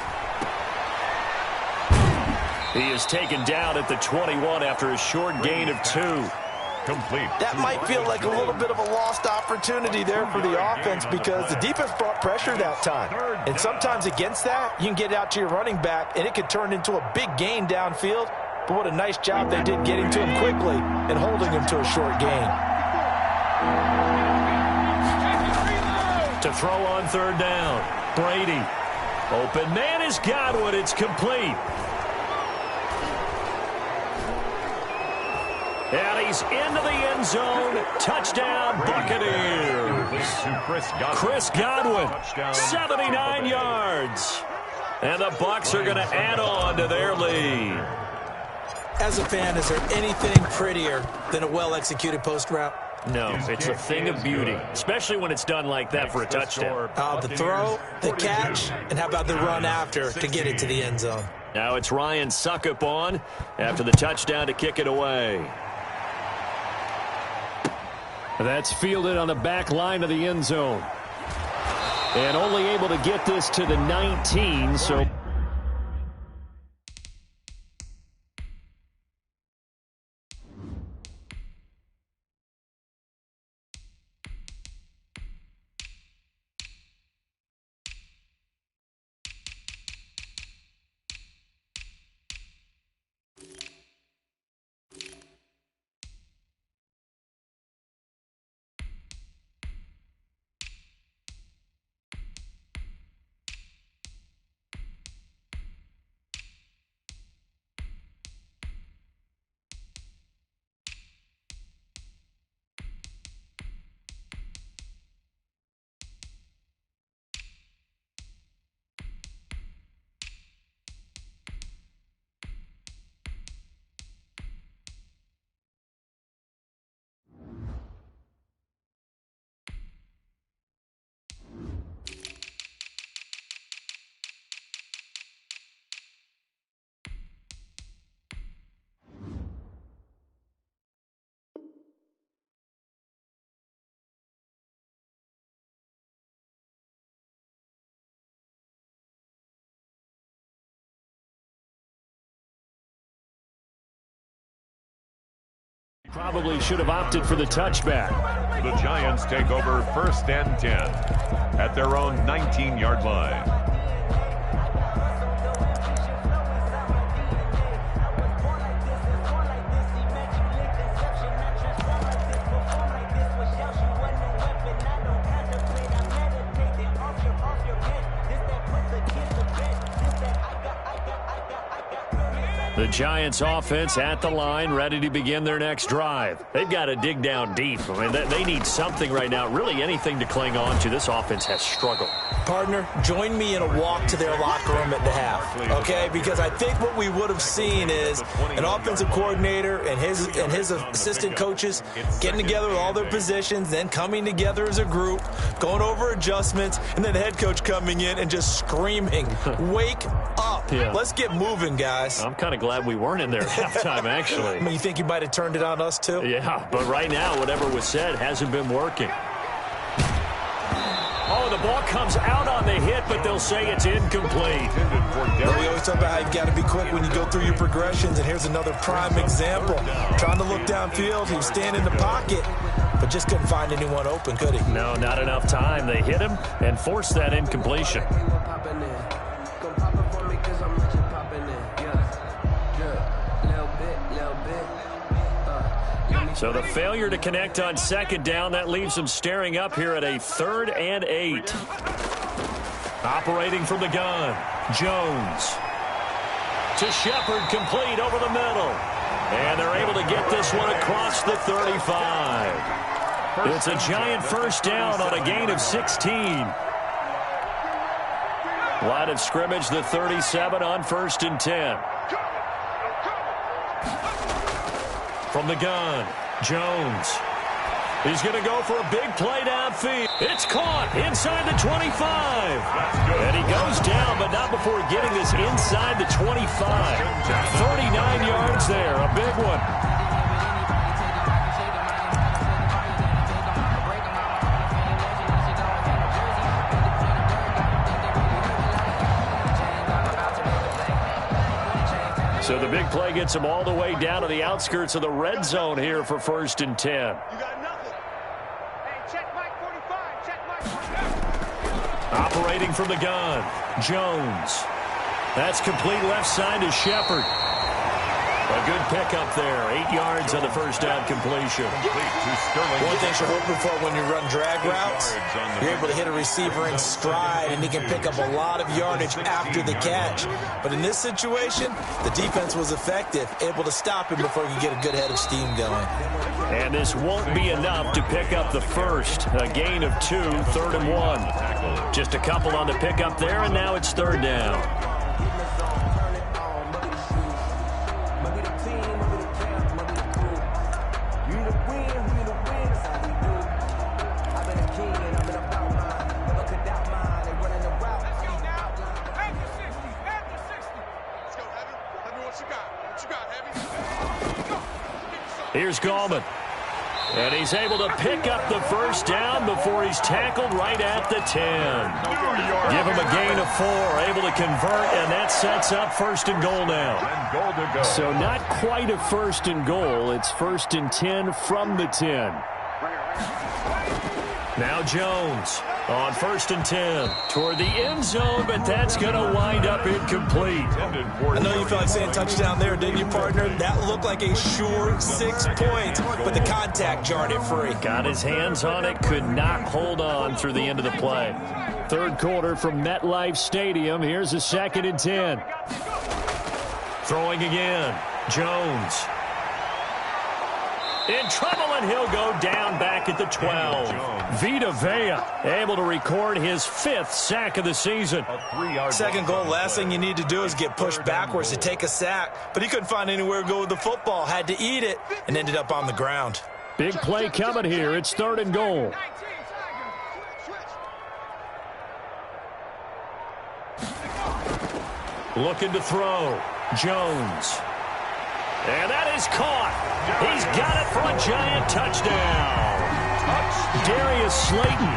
[SPEAKER 2] He is taken down at the 21 after a short gain of 2.
[SPEAKER 3] Complete.
[SPEAKER 4] That might feel like a little bit of a lost opportunity there for the offense because the defense brought pressure that time. And sometimes against that, you can get out to your running back, and it could turn into a big gain downfield. But what a nice job they did getting to him quickly and holding him to a short gain.
[SPEAKER 2] To throw on 3rd down, Brady. Open man is Godwin. It's complete. And he's into the end zone. Touchdown, Buccaneers. Chris Godwin, 79 yards. And the Bucs are going to add on to their lead.
[SPEAKER 4] As a fan, is there anything prettier than a well-executed post route?
[SPEAKER 2] No, it's a thing of beauty, especially when it's done like that for a touchdown.
[SPEAKER 4] The throw, the catch, and how about the run after to get it to the end zone?
[SPEAKER 2] Now it's Ryan Suckup on after the touchdown to kick it away. That's fielded on the back line of the end zone. And only able to get this to the 19, so... Probably should have opted for the touchback.
[SPEAKER 3] The Giants take over 1st and 10 at their own 19-yard line.
[SPEAKER 2] The Giants offense at the line, ready to begin their next drive. They've got to dig down deep. I mean, they need something right now, really anything to cling on to. This offense has struggled. Partner, join me in a walk to their locker room at the half, okay? Because I think what we would have seen is an offensive coordinator and his assistant coaches getting together with all their positions, then coming together as a group, going over adjustments, and then the head coach coming in and just screaming, wake up. Yeah. Let's get moving, guys. I'm kind of glad we weren't in there at halftime, actually. I mean, you think you might have turned it on us, too? Yeah, but right now, whatever was said hasn't been working. Oh, the ball comes out on the hit, but they'll say it's incomplete. Well, we always talk about how you've got to be quick when you go through your progressions, and here's another prime example. Trying to look downfield, he was standing in the pocket, but just couldn't find anyone open, could he? No, not enough time. They hit him and forced that incompletion. So the failure to connect on second down, that leaves them staring up here at a 3rd and 8. Operating from the gun, Jones. To Shepard, complete over the middle. And they're able to get this one across the 35. It's a Giant first down on a gain of 16. Line of scrimmage, the 37 on 1st and 10. From the gun, Jones. He's going to go for a big play downfield. It's caught inside the 25. And he goes down, but not before getting this inside the 25. 39 yards there, a big one. So the big play gets him all the way down to the outskirts of the red zone here for 1st and 10.
[SPEAKER 5] You got nothing. Hey, check Mike 45. Check Mike 45.
[SPEAKER 2] Operating from the gun, Jones. That's complete left side to Shepard. A good pickup there. 8 yards on the first down completion.
[SPEAKER 4] One thing you're hoping for when you run drag routes, you're able to hit a receiver in stride, and he can pick up a lot of yardage after the catch. But in this situation, the defense was effective, able to stop him before he could get a good head of steam going.
[SPEAKER 2] And this won't be enough to pick up the first. A gain of 2, 3rd and 1. Just a couple on the pickup there, and now it's 3rd down. Here's Gallman. And he's able to pick up the first down before he's tackled right at the 10. Give him a gain of 4, able to convert, and that sets up 1st and goal now. So not quite a 1st and goal. It's 1st and 10 from the 10. Now Jones on 1st and 10 toward the end zone, but that's going to wind up incomplete.
[SPEAKER 4] I know you felt like saying touchdown there, didn't you, partner? That looked like a sure 6 points, but the contact jarred it free.
[SPEAKER 2] Got his hands on it, could not hold on through the end of the play. 3rd quarter from MetLife Stadium. Here's a 2nd and 10. Throwing again, Jones. In trouble, and he'll go down back at the 12. Vita Vea able to record his 5th sack of the season.
[SPEAKER 4] 2nd goal, last thing you need to do is get pushed backwards to take a sack. But he couldn't find anywhere to go with the football, had to eat it, and ended up on the ground.
[SPEAKER 2] Big play coming here. It's 3rd and goal. Looking to throw. Jones. And that is caught. He's got it for a Giant touchdown. Darius Slayton,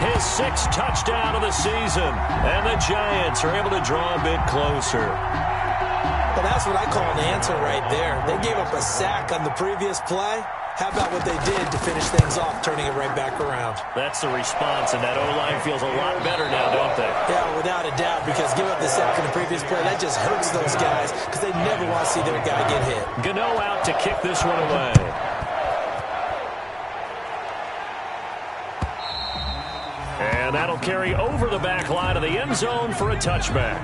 [SPEAKER 2] his 6th touchdown of the season. And the Giants are able to draw a bit closer.
[SPEAKER 4] Well, that's what I call an answer right there. They gave up a sack on the previous play. How about what they did to finish things off, turning it right back around?
[SPEAKER 2] That's the response, and that O-line feels a lot better now, don't they?
[SPEAKER 4] Yeah, without a doubt, because give up the sack in the previous play, that just hurts those guys because they never want to see their guy get hit.
[SPEAKER 2] Gano out to kick this one away. And that'll carry over the back line of the end zone for a touchback.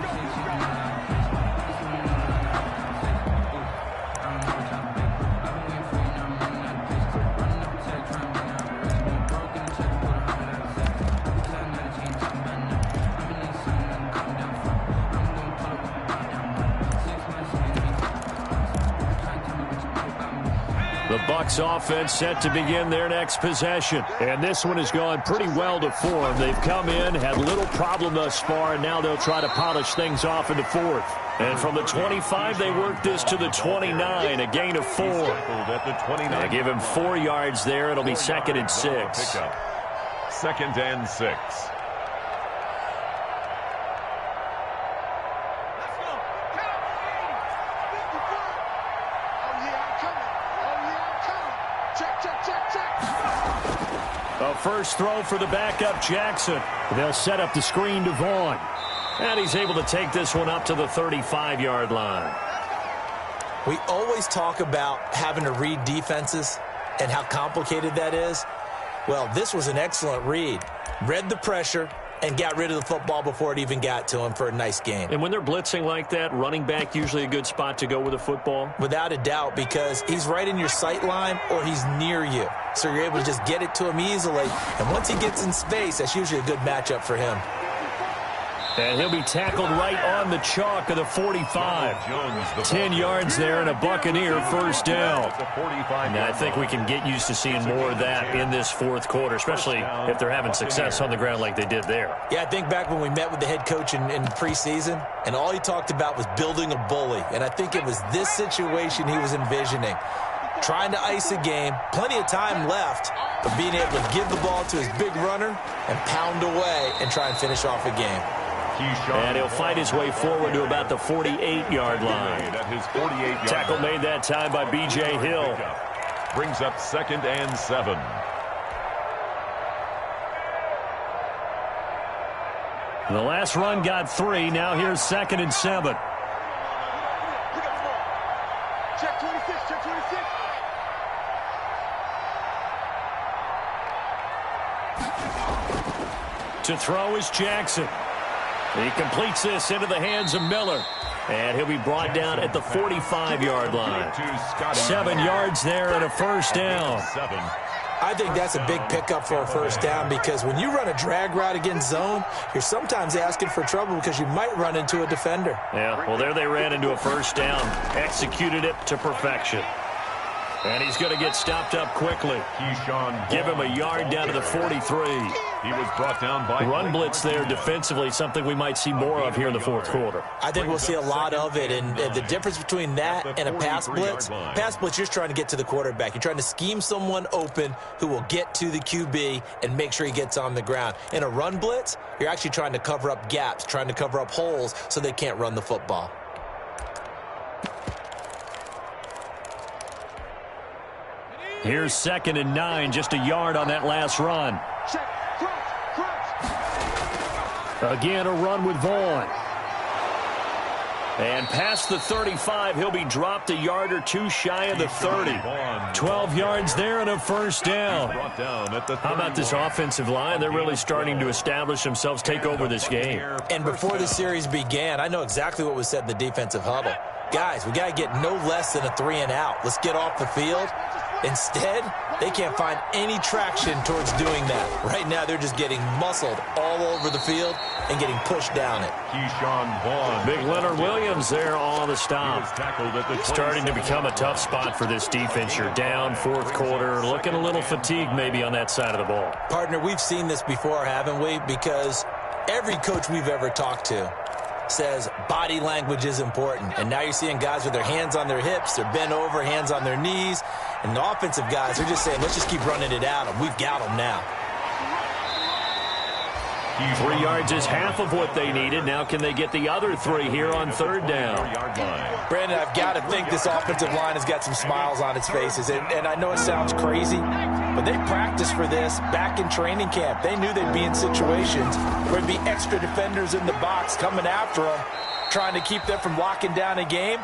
[SPEAKER 2] Bucs offense set to begin their next possession.
[SPEAKER 1] And this one has gone pretty well to form. They've come in, had little problem thus far, and now they'll try to polish things off in the fourth. And from the 25, they work this to the 29, a gain of 4. They give him 4 yards there. It'll be 2nd and 6.
[SPEAKER 3] 2nd and 6.
[SPEAKER 1] A first throw for the backup Jackson. They'll set up the screen to Vaughn.
[SPEAKER 2] And he's able to take this one up to the 35-yard line.
[SPEAKER 4] We always talk about having to read defenses and how complicated that is. Well, this was an excellent read. Read the pressure and got rid of the football before it even got to him for a nice game.
[SPEAKER 2] And when they're blitzing like that, running back usually a good spot to go with a football?
[SPEAKER 4] Without a doubt, because he's right in your sight line or he's near you. So you're able to just get it to him easily. And once he gets in space, that's usually a good matchup for him.
[SPEAKER 1] And he'll be tackled right on the chalk of the 45. 10 yards there and a Buccaneer first down.
[SPEAKER 2] Now, I think we can get used to seeing more of that in this fourth quarter, especially if they're having success on the ground like they did there.
[SPEAKER 4] Yeah, I think back when we met with the head coach in preseason, and all he talked about was building a bully. And I think it was this situation he was envisioning. Trying to ice a game, plenty of time left, but being able to give the ball to his big runner and pound away and try and finish off a game.
[SPEAKER 2] And he'll fight his way forward to about the 48-yard line. Tackle made that time by B.J. Hill.
[SPEAKER 3] Brings up 2nd and 7.
[SPEAKER 1] The last run got 3. Now here's 2nd and 7.
[SPEAKER 5] Check 26, check 26.
[SPEAKER 1] To throw is Jackson. He completes this into the hands of Miller. And he'll be brought down at the 45-yard line. 7 yards there and a first down.
[SPEAKER 4] I think that's a big pickup for a first down because when you run a drag route against zone, you're sometimes asking for trouble because you might run into a defender.
[SPEAKER 2] Yeah, well, there they ran into a first down. Executed it to perfection. And he's going to get stopped up quickly. Give him a yard down to the 43.
[SPEAKER 3] He was brought down by
[SPEAKER 2] run blitz there defensively, something we might see more of here in the fourth quarter.
[SPEAKER 4] I think we'll see a lot of it, and the difference between that and a pass blitz, you're trying to get to the quarterback. You're trying to scheme someone open who will get to the QB and make sure he gets on the ground. In a run blitz, you're actually trying to cover up gaps, trying to cover up holes so they can't run the football.
[SPEAKER 1] Here's 2nd and 9, just a yard on that last run. Again, a run with Vaughn.
[SPEAKER 2] And past the 35, he'll be dropped a yard or two shy of the 30.
[SPEAKER 1] 12 yards there and a first down.
[SPEAKER 2] How about this offensive line? They're really starting to establish themselves, take over this game.
[SPEAKER 4] And before the series began, I know exactly what was said in the defensive huddle. Guys, we got to get no less than a 3 and out. Let's get off the field. Instead, they can't find any traction towards doing that. Right now, they're just getting muscled all over the field and getting pushed down it.
[SPEAKER 2] Big Leonard Williams there on the stop. Starting to become a tough spot for this defense. You're down fourth quarter, looking a little fatigued maybe on that side of the ball.
[SPEAKER 4] Partner, we've seen this before, haven't we? Because every coach we've ever talked to says body language is important. And now you're seeing guys with their hands on their hips, they're bent over, hands on their knees. And the offensive guys are just saying, let's just keep running it at them. We've got them now.
[SPEAKER 2] 3 yards is half of what they needed. Now can they get the other 3 here on 3rd down?
[SPEAKER 4] Brandon, I've got to think this offensive line has got some smiles on its faces. And I know it sounds crazy, but they practiced for this back in training camp. They knew they'd be in situations where there'd be extra defenders in the box coming after them, trying to keep them from locking down a game.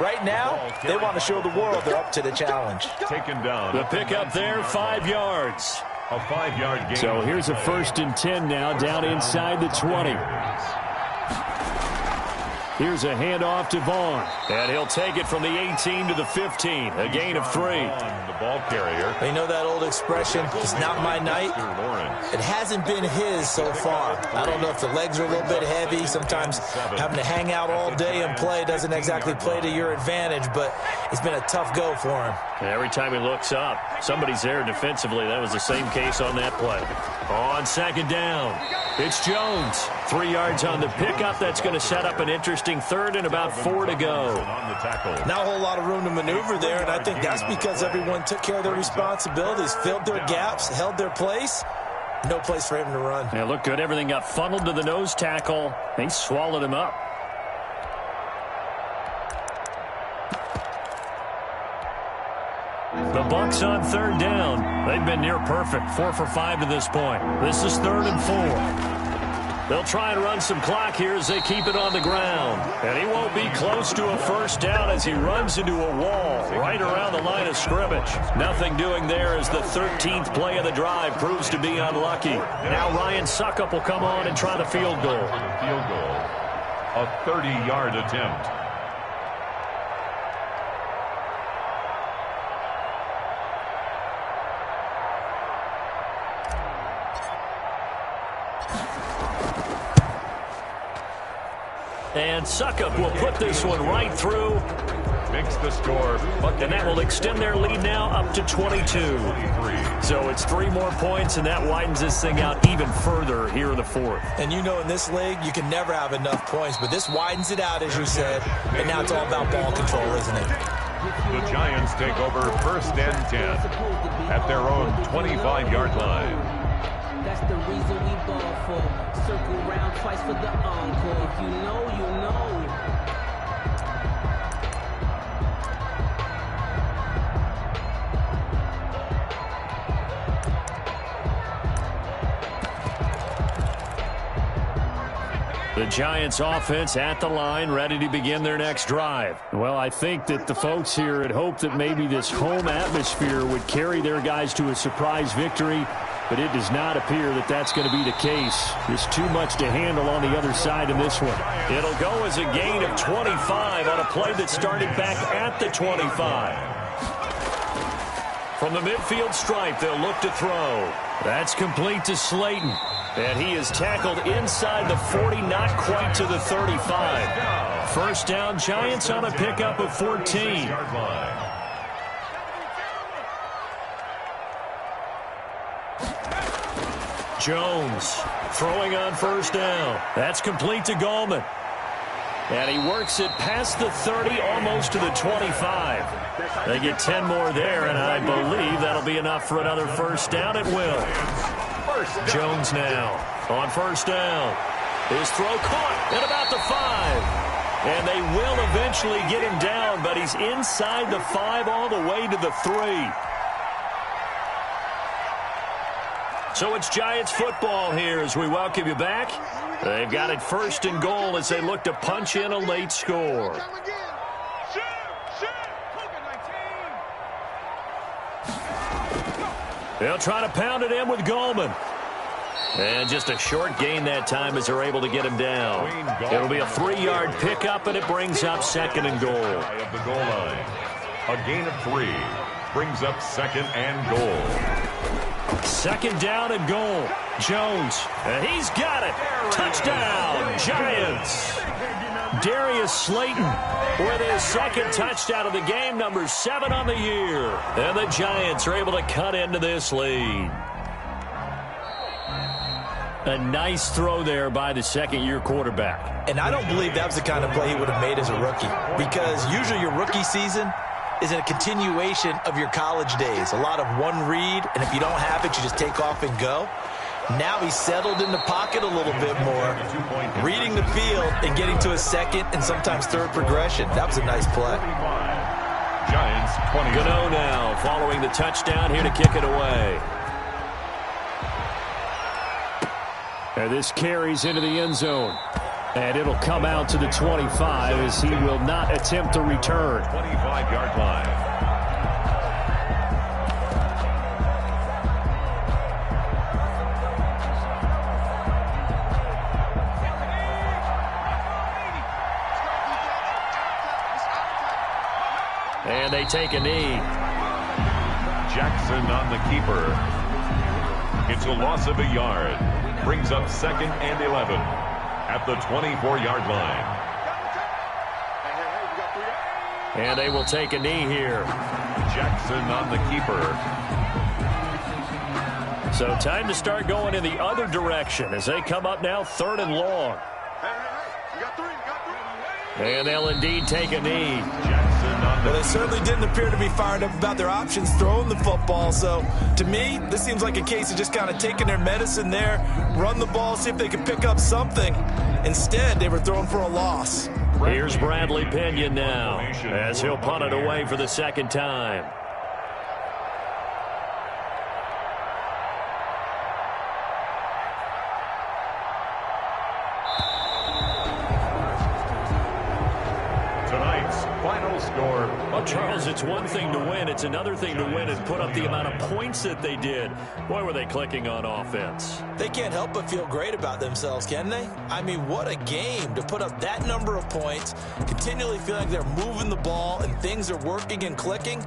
[SPEAKER 4] Right now, they want to show the world they're up to the challenge.
[SPEAKER 3] Taken down.
[SPEAKER 1] The pickup there, 5 yards.
[SPEAKER 3] A 5-yard gain.
[SPEAKER 1] So here's a 1st and 10 now, down inside the 20. Here's a handoff to Vaughn. And he'll take it from the 18 to the 15. A gain of 3.
[SPEAKER 3] The ball carrier.
[SPEAKER 4] You know that old expression, it's not my night? It hasn't been his so far. I don't know if the legs are a little bit heavy. Sometimes having to hang out all day and play doesn't exactly play to your advantage, but it's been a tough go for him.
[SPEAKER 2] And every time he looks up, somebody's there defensively. That was the same case on that play.
[SPEAKER 1] On second down, it's Jones. 3 yards on the pickup. That's going to set up an interesting third and about 4 to go.
[SPEAKER 4] Not a whole lot of room to maneuver there, and I think that's because everyone took care of their responsibilities, filled their gaps, held their place. No place for him to run.
[SPEAKER 1] Yeah, looked good. Everything got funneled to the nose tackle. They swallowed him up. The Bucs on third down. They've been near perfect. 4 for 5 to this point. This is 3rd and 4. They'll try and run some clock here as they keep it on the ground. And he won't be close to a first down as he runs into a wall right around the line of scrimmage. Nothing doing there as the 13th play of the drive proves to be unlucky. Now Ryan Suckup will come on and try the field goal.
[SPEAKER 3] A 30-yard attempt.
[SPEAKER 1] And Suckup will put this one right through.
[SPEAKER 3] Makes the score.
[SPEAKER 1] And that will extend their lead now up to 22. So it's 3 more points, and that widens this thing out even further here in the 4th.
[SPEAKER 4] And you know in this league, you can never have enough points, but this widens it out, as you said, and now it's all about ball control, isn't it?
[SPEAKER 3] The Giants take over 1st and 10 at their own 25-yard line.
[SPEAKER 6] That's the reason we ball for. Circle round twice for the encore. If you know, you know.
[SPEAKER 1] The Giants offense at the line, ready to begin their next drive. Well, I think that the folks here had hoped that maybe this home atmosphere would carry their guys to a surprise victory, but it does not appear that that's going to be the case. There's too much to handle on the other side in this one. It'll go as a gain of 25 on a play that started back at the 25. From the midfield stripe, they'll look to throw. That's complete to Slayton. And he is tackled inside the 40, not quite to the 35. First down, Giants on a pickup of 14. Jones throwing on first down. That's complete to Gallman. And he works it past the 30, almost to the 25. They get 10 more there, and I believe that'll be enough for another first down. It will. Jones now on first down. His throw caught at about the 5. And they will eventually get him down, but he's inside the 5 all the way to the 3. So it's Giants football here as we welcome you back. They've got it 1st and goal as they look to punch in a late score. They'll try to pound it in with Gallman. And just a short gain that time as they're able to get him down. It'll be a 3-yard pickup, and it brings up 2nd and goal.
[SPEAKER 3] Of the goal line. A gain of 3 brings up 2nd and goal.
[SPEAKER 1] 2nd down and goal. Jones, and he's got it. Touchdown, Giants. Darius Slayton with his 2nd touchdown of the game, number 7 on the year. And the Giants are able to cut into this lead. A nice throw there by the 2nd-year quarterback.
[SPEAKER 4] And I don't believe that was the kind of play he would have made as a rookie, because usually your rookie season is a continuation of your college days. A lot of one read, and if you don't have it, you just take off and go. Now he's settled in the pocket a little bit more, reading the field and getting to a 2nd and sometimes 3rd progression. That was a nice play.
[SPEAKER 3] Giants 20.
[SPEAKER 1] Gano now following the touchdown here to kick it away. And this carries into the end zone. And it'll come out to the 25 as he will not attempt to return.
[SPEAKER 3] 25-yard line.
[SPEAKER 2] And they take a knee.
[SPEAKER 3] Jackson on the keeper. It's a loss of a yard. Brings up 2nd and 11 at the 24-yard line.
[SPEAKER 2] And they will take a knee here.
[SPEAKER 3] Jackson on the keeper.
[SPEAKER 2] So time to start going in the other direction as they come up now 3rd and long. And they'll indeed take a knee.
[SPEAKER 4] Well, they certainly didn't appear to be fired up about their options throwing the football. So, to me, this seems like a case of just kind of taking their medicine there, run the ball, see if they can pick up something. Instead, they were throwing for a loss.
[SPEAKER 2] Here's Bradley Pinion now as he'll punt it away for the 2nd time.
[SPEAKER 3] Final score.
[SPEAKER 2] Well, Charles, it's one thing to win. It's another thing to win and put up the amount of points that they did. Boy, were they clicking on offense.
[SPEAKER 4] They can't help but feel great about themselves, can they? I mean, what a game to put up that number of points, continually feel like they're moving the ball and things are working and clicking.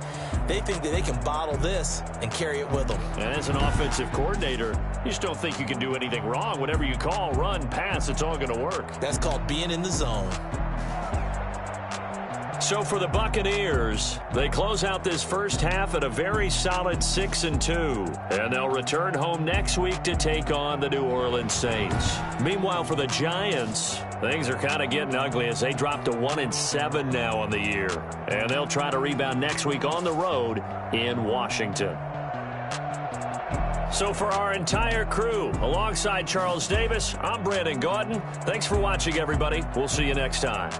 [SPEAKER 4] They think that they can bottle this and carry it with them.
[SPEAKER 2] And as an offensive coordinator, you just don't think you can do anything wrong. Whatever you call, run, pass, it's all going to work.
[SPEAKER 4] That's called being in the zone.
[SPEAKER 2] So for the Buccaneers, they close out this first half at a very solid 6-2. And they'll return home next week to take on the New Orleans Saints. Meanwhile, for the Giants, things are kind of getting ugly as they drop to 1-7 now on the year. And they'll try to rebound next week on the road in Washington. So for our entire crew, alongside Charles Davis, I'm Brandon Gaudin. Thanks for watching, everybody. We'll see you next time.